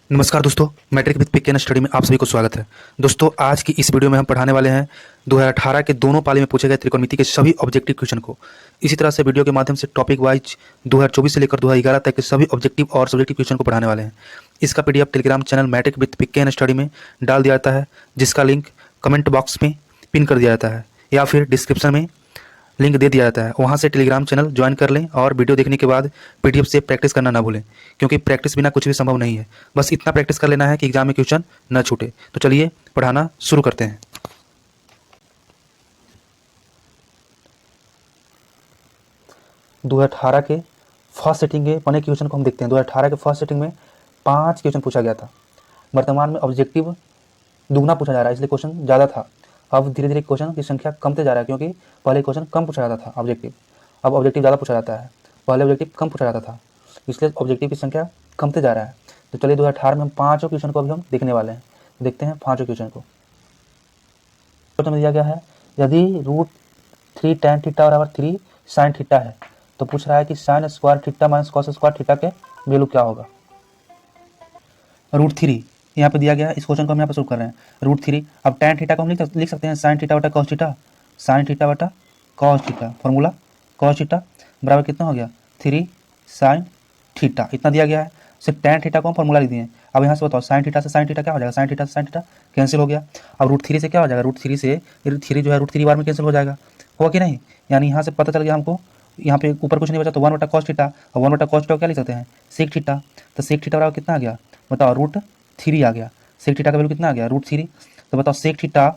नमस्कार दोस्तों, matric with pic and study में आप सभी को स्वागत है। दोस्तों, आज की इस वीडियो में हम पढ़ाने वाले हैं 2018 के दोनों पाली में पूछे गए त्रिकोणमिति के सभी ऑब्जेक्टिव क्वेश्चन को। इसी तरह से वीडियो के माध्यम से टॉपिक वाइज 2024 से लेकर 2011 तक के सभी ऑब्जेक्टिव और सब्जेक्टिव क्वेश्चन को पढ़ाने वाले हैं। इसका PDF Telegram channel matric with pic and study में डाल दिया जाता है, जिसका लिंक कमेंट बॉक्स में पिन कर दिया जाता है या फिर डिस्क्रिप्शन में लिंक दे दिया जाता है। वहाँ से टेलीग्राम चैनल ज्वाइन कर लें और वीडियो देखने के बाद पीडीएफ से प्रैक्टिस करना ना भूलें, क्योंकि प्रैक्टिस बिना कुछ भी संभव नहीं है। बस इतना प्रैक्टिस कर लेना है कि एग्जाम में क्वेश्चन न छूटे। तो चलिए पढ़ाना शुरू करते हैं। 2018 के फर्स्ट सेटिंग के बने क्वेश्चन को हम देखते हैं। 2018 के फर्स्ट सेटिंग में 5 क्वेश्चन पूछा गया था। वर्तमान में ऑब्जेक्टिव दुगना पूछा जा रहा है, इसलिए क्वेश्चन ज़्यादा था। अब धीरे धीरे क्वेश्चन की संख्या कमते जा रहा है, क्योंकि पहले क्वेश्चन कम पूछा जाता था ऑब्जेक्टिव, अब ऑब्जेक्टिव ज़्यादा पूछा जाता है। पहले ऑब्जेक्टिव कम पूछा जाता था, इसलिए ऑब्जेक्टिव की संख्या कमते जा रहा है। तो चलिए 2018 में हम 5 क्वेश्चन को अभी हम देखने वाले हैं। देखते हैं 5 क्वेश्चन को। क्वेश्चन में दिया गया है, यदि √3 tan थीटा बराबर 3 sin थीटा है, तो पूछ रहा है कि sin square theta minus cos square theta के वैल्यू क्या होगा। √3 यहाँ पे दिया गया है, इस क्वेश्चन को हम यहाँ पे शुरू कर रहे हैं। √3, अब tan थीटा को हम लिख सकते हैं sin थीटा बटा cos थीटा, sin थीटा बटा cos theta, formula cos theta बराबर कितना हो गया 3 sin थीटा, इतना दिया गया है। सिर्फ tan थीटा को हम फॉर्मूला लिख दिए। अब यहाँ से बताओ sin थीटा से sin थीटा क्या हो जाएगा, sin थीटा से sin थीटा कैंसिल हो गया। अब √3 से क्या हो जाएगा, √3 से 3 जो है √3 बार में कैंसिल हो जाएगा, होगा कि नहीं। यानी यहाँ से पता चल गया हमको, यहाँ पे ऊपर कुछ नहीं बचा तो 1 बटा cos थीटा, और 1 बटा cos थीटा क्या लिख सकते हैं sec थीटा। तो sec थीटा बराबर कितना आ गया बताओ, √3 आ गया। सेक थीटा का वैल्यू कितना आ गया √3। तो बताओ सेक थीटा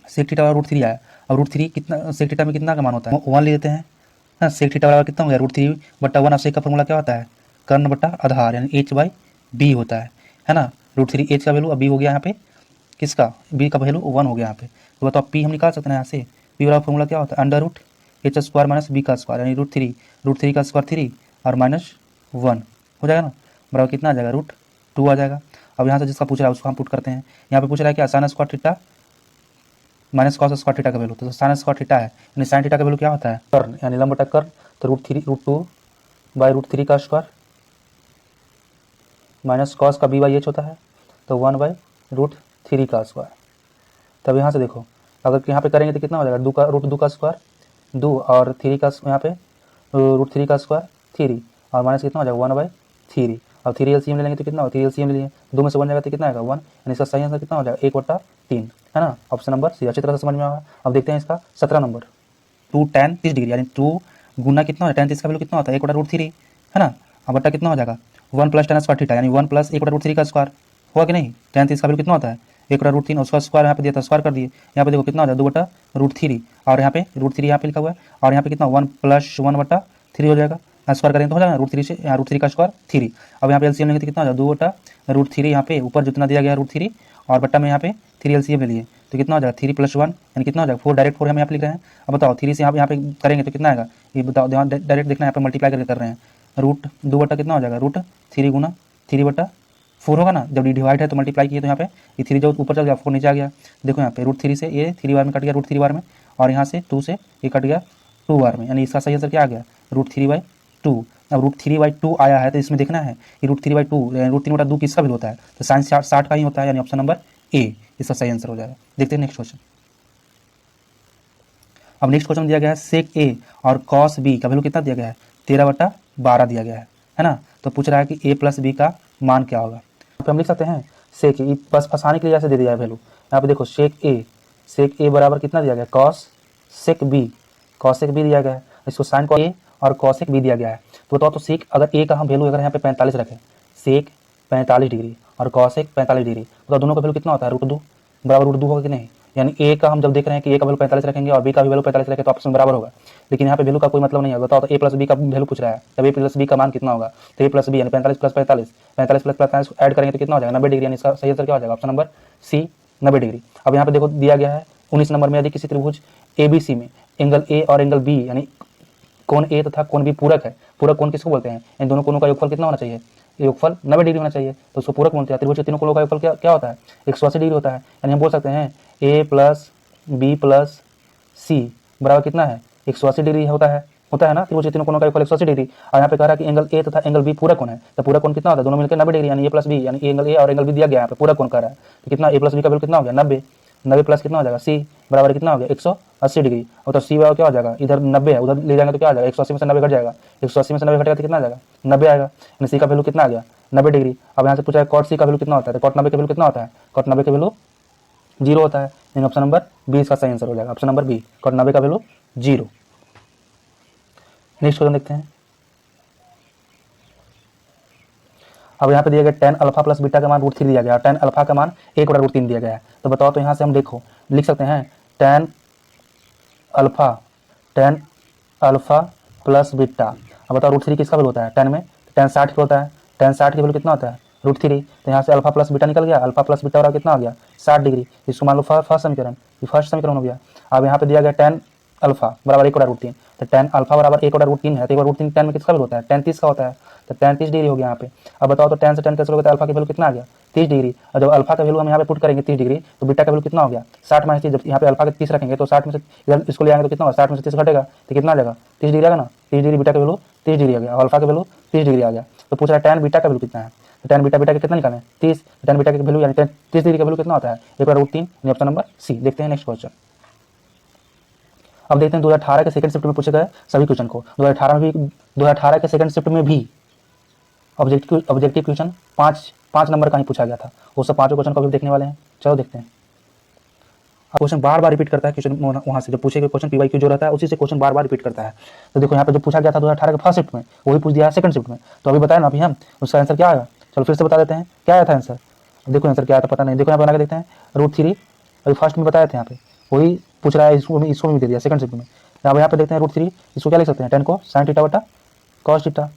बराबर √3 आया। और √3 कितना, सेक थीटा में कितना का मान होता है 1 ले लेते हैं ना। सेक थीटा बराबर कितना हो गया √3 बटा 1। अब सेक का फॉर्मूला क्या होता है कर्ण बटा आधार, यानी h/b होता है ना। √3 h का वैल्यू अब b हो गया यहाँ पे, किसका b का वैल्यू 1 हो गया यहाँ पे। तो बताओ p हम निकाल सकते हैं यहाँ से। p बराबर फॉर्मूला क्या होता है √h² माइनस b का स्क्वायर, यानी √3 का स्क्वायर 3 और माइनस 1 हो जाएगा ना, बराबर कितना आ जाएगा √2 आ जाएगा। अब यहाँ से जिसका पूछ रहा है उसको हम पुट करते हैं। यहाँ पे पूछ रहा है कि sin square theta minus cos square theta का वैल्यू, तो sin स्क्वायर थीटा है, यानी sin थीटा का वैल्यू क्या होता है कर्ण, यानी लंब बटा कर्ण। तो √2 बाई √3 का स्क्वायर माइनस कॉस का b/h होता है, तो 1 बाई √3 का स्क्वायर। तब यहाँ से देखो, अगर यहाँ पे करेंगे तो कितना हो जाएगा √2 का स्क्वायर 2 और 3 का यहाँ पे √3 का स्क्वायर 3 और माइनस कितना हो जाएगा 1/3। अब 3 एलसीएम ले लेंगे तो कितना होगा, 3 एलसीएम ले लिए 2 में से 1 जाएगा तो कितना आएगा 1, यानी इसका सही आंसर कितना हो जाएगा 1/3, है ना। ऑप्शन नंबर सी अच्छी तरह से समझ में आया। अब देखते हैं इसका 17 नंबर। 2 tan 30 डिग्री, यानी 2 गुना कितना हो जाएगा tan 30 का वैल्यू कितना होता है 1/√3, है ना। अब बट्टा कितना हो जाएगा 1 प्लस tan स्क्वायर थीटा, यानी 1 प्लस 1/√3 का स्क्वायर, हुआ कि नहीं। tan 30 का वैल्यू कितना होता है 1/√3, उसका स्क्वायर यहाँ पे दिया था, स्क्वायर कर दिए। यहाँ पे देखो कितना हो जाएगा 2/√3, और यहाँ पे √3 यहाँ पे लिखा हुआ है, और यहाँ पे कितना 1 प्लस 1/3 हो जाएगा, स्क्वायर करेंगे तो हो जाएगा √3 से, यहाँ √3 का स्क्वायर 3। अब यहाँ पे एलसीएम लेंगे तो कितना हो जाएगा 2/√3, यहाँ पे ऊपर जितना दिया गया है √3 और बट्टा में यहाँ पे 3 एलसीएम ले लिए, तो कितना हो जाएगा 3 + 1, यानी कितना हो जाएगा 4, डायरेक्ट 4 हम यहाँ पे लिख रहे हैं। अब बताओ 3 से यहाँ पे करेंगे तो कितना आएगा, ये बताओ, डायरेक्ट देखना है, यहाँ पे मल्टीप्लाई करके कर रहे हैं। √2 बटा कितना हो जाएगा √3 गुना 3/4 होगा ना। जब डिवाइड है तो मल्टीप्लाई किए तो यहाँ पे ये 3 जो ऊपर चल गया 4 नीचे आ गया। देखो यहाँ पे √3 से ये 3 बार में कट गया √3 बार में, और यहाँ से 2 से ये कट गया 2 बार में, यानी इसका सही आंसर क्या आ गया √3/2। अब √3/2 आया है तो इसमें देखना है कि √3/2 √3/2 किसका भी होता है, तो sin 60 का ही होता है, यानी ऑप्शन नंबर ए इसका सही आंसर हो जाएगा। देखते हैं नेक्स्ट क्वेश्चन। अब नेक्स्ट क्वेश्चन दिया गया है सेक ए और कॉस बी का वैल्यू कितना दिया गया है 13/12 दिया गया है ना। तो पूछ रहा है कि ए प्लस बी का मान क्या होगा। यहाँ पे हम लिख सकते हैं सेक ए, बस फंसाने के लिए ऐसे दे दिया है वैल्यू। यहाँ पे देखो सेक ए बराबर कितना दिया गया कॉस सेक बी दिया गया है, इसको साइन को ए और कॉसेक बी दिया गया है। तो बताओ, तो सेक अगर ए का हम वैल्यू अगर यहाँ पे 45 रखें, सेक 45 डिग्री और कॉसेक 45 डिग्री, तो दोनों का वैल्यू कितना होता है √2, बराबर √2 होगा कि नहीं। यानी ए का हम जब देख रहे हैं कि ए का वैल्यू 45 रखेंगे और बी का भी वैल्यू 45 रखें तो आपस में बराबर होगा, लेकिन यहाँ पे वैल्यू का कोई मतलब नहीं है। बताओ तो ए प्लस बी का वैल्यू पूछ रहा है, तब ए प्लस बी का मान कितना होगा, तो ए प्लस बी यानी 45 + 45 ऐड करेंगे तो कितना हो जाएगा 90 डिग्री, यानी इसका सही आंसर क्या हो जाएगा ऑप्शन नंबर सी 90 डिग्री। अब यहाँ पे देखो दिया गया है 19 नंबर में, यदि किसी त्रिभुज ABC में एंगल ए और एंगल बी, यानी कोण ए तथा कोण बी पूरक है, पूरक कोण किसको बोलते हैं, इन दोनों कोणों का योगफल कितना होना चाहिए, योगफल 90 डिग्री होना चाहिए, तो उसको पूरक बोलते हैं। त्रिभुज के तीनों कोणों का योगफल क्या होता है 180 डिग्री होता है, यानी हम बोल सकते हैं a + b + c बराबर कितना है 180 डिग्री होता है, होता है ना, त्रिभुज के तीनों कोणों का योगफल 180 डिग्री। और यहाँ पे कह रहा है कि एंगल ए तथा एंगल बी पूरक कोण है, तो पूरक कोण कितना होता है, दोनों मिलकर 90 डिग्री, यानी ए प्लस बी, यानी एंगल ए और एंगल बी दिया गया है, यहाँ पे पूरक कोण कह रहा है, तो कितना ए प्लस बी का वैल्यू कितना हो गया 90, 90 प्लस कितना हो जाएगा सी बराबर कितना हो गया 180 डिग्री। और तो सी बराबर क्या हो जाएगा, इधर 90 है, उधर ले जाएंगे तो क्या आ जाएगा 180 में से 90 घट जाएगा, 180 में से 90 घटेगा तो कितना आ जाएगा 90 आएगा, यानी सी का वैल्यू कितना आ गया 90 डिग्री। अब यहाँ से पूछा है कॉट सी का वैल्यू कितना होता है, तो कॉट 90 का वैल्यू कितना होता है, कॉट 90 का वैल्यू 0 होता है, यानी ऑप्शन नंबर बी इसका सही आंसर हो जाएगा, ऑप्शन नंबर बी, कॉट 90 का वैल्यू 0। नेक्स्ट क्वेश्चन देखते हैं। अब यहाँ पे दिया गया tan अल्फा प्लस बीटा का मान √3 दिया गया, tan अल्फा का मान 1/√3 दिया गया है, तो बताओ, तो यहाँ से हम देखो लिख सकते हैं tan अल्फा प्लस बीटा। अब बताओ √3 किसका वैल्यू होता है, tan में tan 60 का होता है, tan 60 की वैल्यू कितना होता है √3, तो यहाँ से अल्फा प्लस बीटा निकल गया, अल्फा प्लस बीटा और कितना हो गया 60 डिग्री, इसको मान लो फर्स्ट समीकरण, ये फर्स्ट समीकरण हो गया। अब यहाँ पे दिया गया tan अल्फा बराबर 1/√3, तो tan अल्फा बराबर 1/√3 है, तो 1/√3 tan में किसका वैल्यू होता है tan 30 का होता है, तो tan 30 डिग्री हो गया यहाँ पे। अब बताओ, तो tan से tan कैंसिल हो गया, तो अल्फा की वैल्यू कितना आ गया 30 डिग्री, और जब अल्फा का वैल्यू हम यहाँ पे पुट करेंगे 30 डिग्री, तो बीटा का वैल्यू कितना हो गया 60 माइनस 30, जब यहाँ पे अल्फा का 30 रखेंगे तो 60 में से इधर इसको ले आएंगे तो कितना होगा 60 में से 30 घटेगा, तो कितना आ जाएगा 30 डिग्री आएगा ना, 30 डिग्री बीटा का वैल्यू 30 डिग्री आ गया, और अल्फा का वैल्यू 30 डिग्री आ गया। तो पूछ रहा है tan बीटा का वैल्यू कितना है, तो tan बीटा के कितना निकालें 30, tan बीटा का वैल्यू यानी 30 डिग्री का वैल्यू कितना होता है 1/√3, ऑप्शन नंबर सी। देखते हैं नेक्स्ट क्वेश्चन। अब देखते हैं 2018 के सेकंड शिफ्ट में पूछे गए सभी क्वेश्चन को। 2018 के सेकंड शिफ्ट में भी ऑब्जेक्टिव क्वेश्चन 5 नंबर का ही पूछा गया था, वो सब 5 क्वेश्चन को भी देखने वाले हैं। चलो देखते हैं। अब क्वेश्चन बार बार रिपीट करता है, क्वेश्चन वहाँ से जो पूछे गए क्वेश्चन PYQ जो रहता है उसी से क्वेश्चन बार बार रिपीट करता है। तो देखो यहाँ पे जो पूछा गया था 2018 के फर्स्ट शिफ्ट में, वही पूछ दिया सेकंड शिफ्ट में, तो अभी बताया ना अभी हम उसका आंसर क्या आएगा, चलो फिर से बता देते हैं क्या आया था आंसर। देखो आंसर क्या आया था पता नहीं, देखो यहाँ बना के देखते हैं √3, अभी फर्स्ट में बताया था, यहाँ पे वही पूछ रहा है, इसको भी दे दिया सेकंड शिफ्ट में। अब यहाँ पे देखते हैं √3, इसको क्या लिख सकते हैं tan को sin थीटा बटा cos थीटा,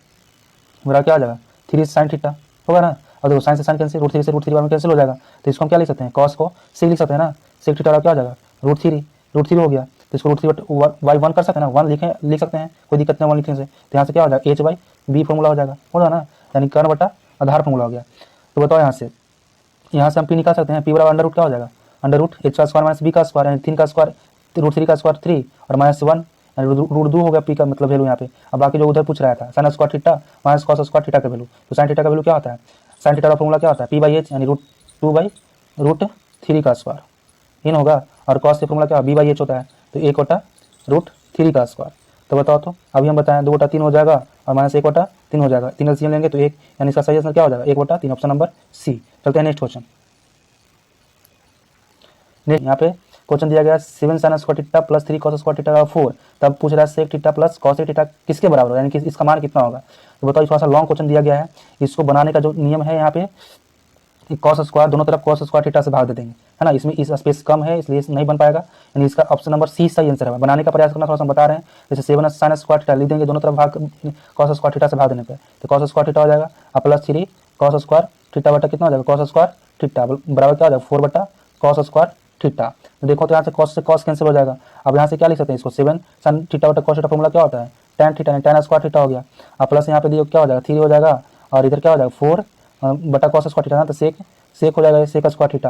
मेरा क्या आ जाएगा 3 sin थीटा होगा ना, और देखो साइन से साइन कैंसिल, √3 से √3 में कैंसिल हो जाएगा, तो इसको हम क्या लिख सकते हैं cos को sec लिख सकते हैं ना, sec थीटा क्या आ जाएगा √3 हो गया, तो इसको √3/1 कर सकते हैं ना, 1 लिख सकते हैं, कोई दिक्कत नहीं 1 लिखने से, तो यहाँ से क्या हो जाएगा h/b फॉर्मूला हो जाएगा, होगा ना, यानी कर्ण बटा आधार फॉर्मूला हो गया। तो बताओ यहाँ से हम p निकाल सकते हैं, p बराबर अंडर रूट क्या हो जाएगा, अंडर रूट h का स्क्वायर माइनस b का स्क्वायर, यानी 3 का स्क्वायर √3 का स्क्वायर 3 और -1 √2 हो गया p का मतलब वैल्यू यहाँ पे। अब बाकी जो उधर पूछ रहा था sine square theta minus cos square theta का वैल्यू, तो साइन थीटा का वैल्यू क्या होता है, साइन थीटा का फॉर्मूला क्या होता है p/h यानी √2/√3 का स्क्वायर इन होगा, और कॉस का फॉर्मूला क्या है b/h होता है, तो 1/√3 का स्क्वायर। तो बताओ, तो अभी हम बताएं 2/3 हो जाएगा और -1/3 हो जाएगा, 3 एलसीएम लेंगे तो 1, यानी इसका सही आंसर क्या हो जाएगा 1/3, ऑप्शन नंबर सी। चलते हैं नेक्स्ट क्वेश्चन। यहाँ पे क्वेश्चन दिया गया 7 sin square theta plus 3 cos square theta 4, तब पूछ रहा है sec theta plus cos theta किसके बराबर है, यानी कि इसका मान कितना होगा। तो बताओ, थोड़ा सा लॉन्ग क्वेश्चन दिया गया है, इसको बनाने का जो नियम है यहाँ पे cos स्क्वायर दोनों तरफ cos स्क्वायर थीटा से भाग दे देंगे, है ना, इसमें इस स्पेस कम है इसलिए नहीं बन पाएगा, यानी इसका ऑप्शन नंबर सी सही आंसर है। बनाने का प्रयास करना थोड़ा सा बता रहे हैं, जैसे 7 sin स्क्वायर थीटा लिख देंगे दोनों तरफ भाग cos स्क्वायर थीटा से भाग देने पर, तो cos स्क्वायर थीटा हो जाएगा और प्लस 3 cos स्क्वायर थीटा बटा कितना हो जाएगा cos स्क्वायर थीटा बराबर क्या हो जाएगा 4/cos स्क्वायर थीटा। देखो तो यहाँ से cos कैंसिल हो जाएगा। अब यहाँ से क्या लिख सकते हैं इसको 7 sin थीटा बटा cos थीटा फॉर्मूला क्या होता है tan theta, tan square theta हो गया, और प्लस यहाँ पे दियो क्या हो जाएगा 3 हो जाएगा, और इधर क्या हो जाएगा 4/cos स्क्वायर थीटा ना, तो सेक हो जाएगा सेक स्क्वायर थीटा,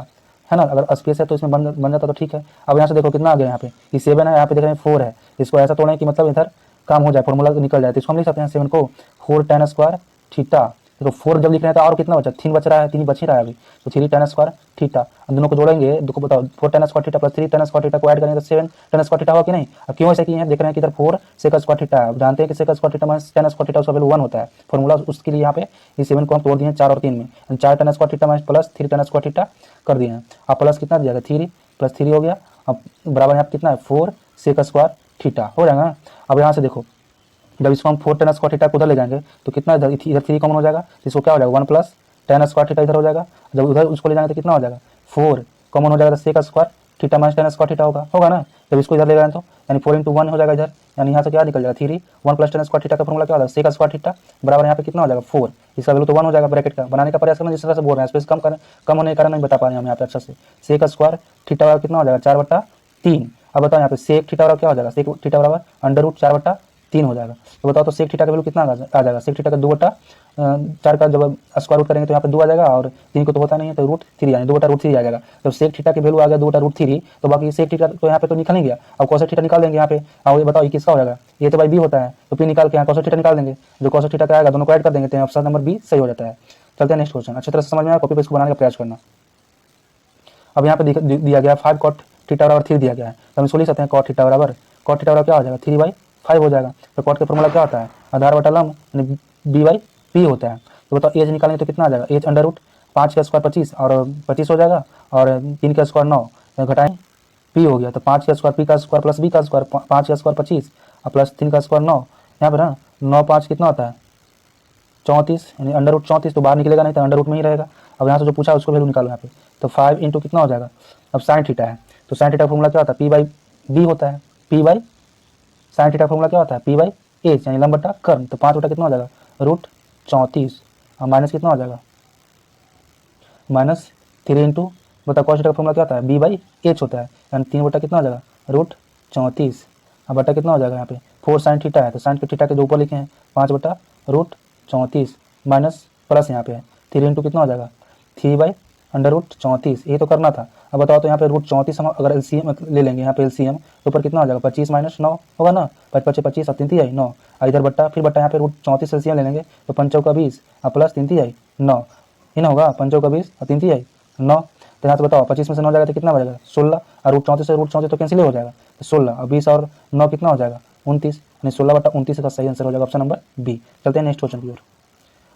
है ना, अगर स्पेस है तो इसमें बन जाता तो ठीक है। अब यहाँ से देखो कितना आ गया, यहाँ पे ये 7 है, यहाँ पे देख रहे हैं 4 है, इसको ऐसा तोड़ें कि मतलब इधर काम हो जाए, फॉर्मूला निकल जाए, तो इसको हम लिख सकते हैं 7 को 4 tan स्क्वायर थीटा। देखो 4 जब लिख रहे हैं तो और कितना बचा 3 बच रहा है, 3 बच ही रहा है अभी, तो 3 tan स्क्वायर थीटा, दोनों को जोड़ेंगे, देखो बताओ 4 tan square theta plus 3 tan square theta को ऐड करेंगे तो 7 tan स्क्वायर थीटा होगा कि नहीं। अब क्यों ऐसा किए हैं, देख रहे हैं कि इधर 4 sec स्क्वायर थीटा है, अब जानते हैं कि sec square theta minus tan square theta उसका वैल्यू 1 होता है, फॉर्मूला उसके लिए यहाँ पे ये 7 को हम तोड़ दिए हैं 4 और 3 में, 4 tan square theta minus plus 3 tan square theta कर दिए हैं। अब प्लस कितना दिया गया 3 प्लस 3 हो गया, अब बराबर यहाँ पे कितना है 4 sec स्क्वायर थीटा हो जाएगा। अब यहाँ से देखो जब इसको हम 4 tan स्क्वायर थीटा को उधर ले जाएंगे तो कितना इधर 3 कॉमन हो जाएगा, इसको क्या हो जाएगा 1 प्लस tan स्क्वायर थीटा इधर हो जाएगा, जब उधर उसको ले जाएंगे तो कितना हो जाएगा 4 कॉमन हो जाएगा, तो sec square theta minus tan square theta होगा ना, जब इसको इधर ले जाएंगे तो यानी 4 × 1 हो जाएगा इधर, यानी यहाँ से क्या निकल जाएगा 3 1 प्लस tan स्क्वायर थीटा का फॉर्मूला क्या होगा sec स्क्वायर थीटा बराबर यहाँ पे कितना हो जाएगा 4, इसका वैल्यू तो 1 हो जाएगा ब्रैकेट का। बनाने का प्रयास करना जिस तरह से बोल रहे हैं, स्पेस कम होने के कारण नहीं बता पा रहे हैं हम यहाँ पे अच्छा से। sec स्क्वायर थीटा बराबर कितना हो जाएगा 4/3। अब बताओ यहाँ पे sec थीटा बराबर क्या हो जाएगा, sec थीटा बराबर अंडर रूट 4/3 3 हो जाएगा। तो बताओ तो सेक थीटा का वैल्यू कितना आ जाएगा, सेक थीटा का 2/4 का जब स्क्वायर रूट करेंगे तो यहाँ पे 2 आ जाएगा, और 3 को तो होता नहीं है तो √3 यानी 2/√3 आ जाएगा। तो सेक थीटा की वैल्यू आ गया 2/√3, तो बाकी सेक थीटा तो यहाँ पे तो निकल नहीं गया। अब कोसेक थीटा निकाल देंगे यहाँ पे, और ये बताओ ये किसका हो जाएगा, ये तो भाई बी होता है, तो पी निकाल के यहाँ कोसेक थीटा निकाल देंगे, जो कोसेक थीटा का आएगा दोनों को ऐड कर देंगे, तो ऑप्शन नंबर बी सही हो जाता है। चलते हैं नेक्स्ट क्वेश्चन, अच्छी तरह से समझ में आया, कॉपी पे इसको बनाने का प्रयास करना। अब यहाँ पे दिया गया 5 cot थीटा बराबर 3 दिया गया है, तो हम इसको लिख सकते हैं cot थीटा बराबर क्या हो जाएगा, 3/5 हो जाएगा। तो cot का फॉर्मूला क्या होता है, आधार बटा लंब यानी b/p होता है। तो बताओ एज निकालेंगे तो कितना आ जाएगा, एज अंडर रूट 5 का स्क्वायर 25 और 25 हो जाएगा, और 3 का स्क्वायर 9, घटाएं p हो गया, तो 5 का स्क्वायर p का स्क्वायर प्लस b का स्क्वायर, 5 का स्क्वायर 25 और प्लस 3 का स्क्वायर 9, यहाँ पर ना 9 5 कितना होता है 34 यानी अंडर रूट 34, तो बाहर निकलेगा नहीं तो अंडर रूट में ही रहेगा। अब यहाँ से जो पूछा उसको वैल्यू निकालो यहाँ पे, तो 5 इंटू कितना हो जाएगा, अब साइन थीटा है, तो साइन थीटा का फॉर्मूला क्या होता है, p/b होता है, साइन थीटा का फॉर्मूला क्या होता है, p/h यानी लंब बटा कर्ण, तो 5 बटा कितना हो जाएगा √34 और माइनस कितना हो जाएगा -3 इंटू बता कॉस थीटा का फॉर्मूला क्या होता है, b/h होता है, यानी 3 बटा कितना हो जाएगा √34 और बटा कितना हो जाएगा यहाँ पे 4 साइन थीटा है, तो साइन थीटा के जो ऊपर लिखे हैं 5 बटा √34 माइनस प्लस यहाँ पे है 3 इंटू कितना हो जाएगा 3/√34, ये तो करना था। अब बताओ तो यहाँ पे √34 हम अगर एलसीएम ले लेंगे, यहाँ पे एलसीएम तो ऊपर कितना हो जाएगा 25 माइनस 9 होगा ना, 5 5 25 और 3 3 9, इधर बट्टा फिर बट्टा यहाँ पे √34 एलसीएम ले लेंगे तो 5 चौका 20 और प्लस 3 3 9, ही ना होगा 5 चौका 20 और 3 3 9। तो यहाँ से बताओ 25 में से 9 जाएगा तो कितना बचेगा 16, और √34 से √34 तो कैंसिल ही हो जाएगा, तो 16 और 20 और 9 कितना हो जाएगा 29, यानी 16/29 का सही आंसर हो जाएगा ऑप्शन नंबर बी। चलते हैं नेक्स्ट क्वेश्चन की ओर।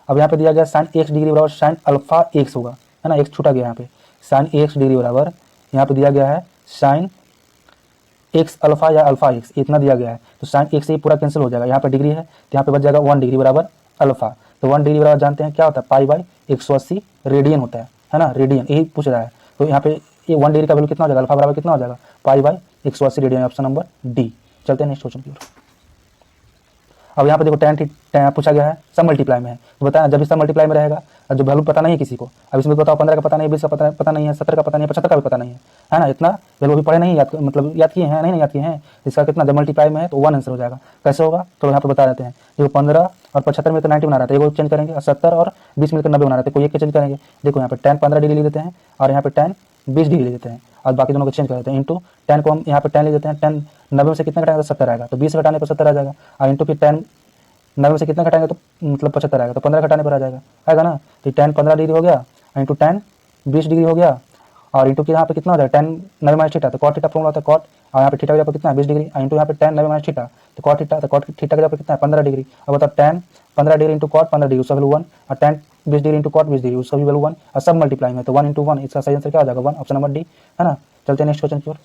अब यहाँ पे दिया गया साइन x डिग्री बराबर साइन अल्फा x होगा, है ना, x छूटा गया यहाँ पे, साइन x डिग्री बराबर यहाँ पे दिया गया है साइन x अल्फा या अल्फा x, इतना दिया गया है, तो साइन x से पूरा कैंसिल हो जाएगा, यहाँ पे डिग्री है तो यहाँ पे बच जाएगा 1 डिग्री बराबर अल्फा, तो 1 डिग्री बराबर जानते हैं क्या होता है पाई/180 रेडियन होता है ना, रेडियन यही पूछ रहा है। तो यहाँ पे ये 1 डिग्री का वैल्यू कितना हो जाएगा, अल्फा बराबर कितना हो जाएगा पाई/180 रेडियन, ऑप्शन नंबर डी। चलते हैं नेक्स्ट क्वेश्चन की ओर। अब यहाँ पे देखो tan पूछा गया है, सब मल्टीप्लाई में है, तो बताया जब भी सब मल्टीप्लाई में रहेगा और जो वैल्यू पता नहीं है किसी को, अब इसमें बताओ 15 का पता नहीं है, 20 का पता नहीं है, 70 का पता नहीं है, 75 का भी पता नहीं है ना, इतना वैल्यू भी पढ़े नहीं याद, मतलब याद किए हैं नहीं याद किए हैं, इसका कितना जब मल्टीप्लाई में है तो 1 आंसर हो जाएगा। कैसे होगा तो यहाँ पे बता देते हैं, देखो 15 और 75 में तो 90 बना रहा था, चेंज करेंगे, और 70 और 20 मिलकर 90 बना रहे थे, कोई एक के चेंज करेंगे। देखो यहाँ पे tan 15 डिग्री ले देते हैं और यहाँ पे tan 20 डिग्री ले देते हैं, और बाकी दोनों को चेंज कर देते हैं, इंटू tan को हम यहाँ पे tan ले देते हैं, tan 90 में से कितना घटाएगा तो 70 आएगा, तो 20 घटाने पर 70 आ जाएगा, और इंटू फिर tan 90 में से कितना घटाएंगे तो मतलब 75 आएगा, तो 15 घटाने पर आ जाएगा ना, तो tan 15 डिग्री हो गया, इंटू tan 20 डिग्री हो गया, और इंटू यहाँ पे कितना हो जाएगा tan 90 माइनस थीटा, तो cot थीटा फॉर्मूला होता है cot, और यहाँ पे थीटा की जगह पर कितना है 20 डिग्री, इंटू यहाँ पे tan 90 माइनस थीटा, तो cot थीटा की जगह पर कितना है 15 डिग्री। अब बताओ tan 15 degree into cot 15 degree उसका वैल्यू 1, और tan 20 degree into cot 20 degree उसका भी वैल्यू 1, और सब मल्टीप्लाई में तो 1 इंटू 1, इसका सही आंसर क्या हो जाएगा 1, ऑप्शन नंबर डी, है ना। चलते हैं नेक्स्ट क्वेश्चन की ओर।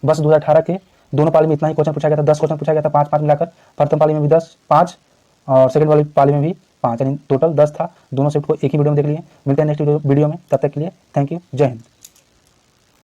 बस 2018 के दोनों पाली में इतना ही क्वेश्चन पूछा गया था, 10 क्वेश्चन पूछा गया था, 5 मिलाकर, प्रथम पाली में भी 10 5 और सेकंड वाली पाली में भी 5, यानी टोटल 10 था। दोनों शिफ्ट को एक ही वीडियो में देख लिए। मिलते हैं नेक्स्ट वीडियो में, तब तक के लिए थैंक यू, जय हिंद।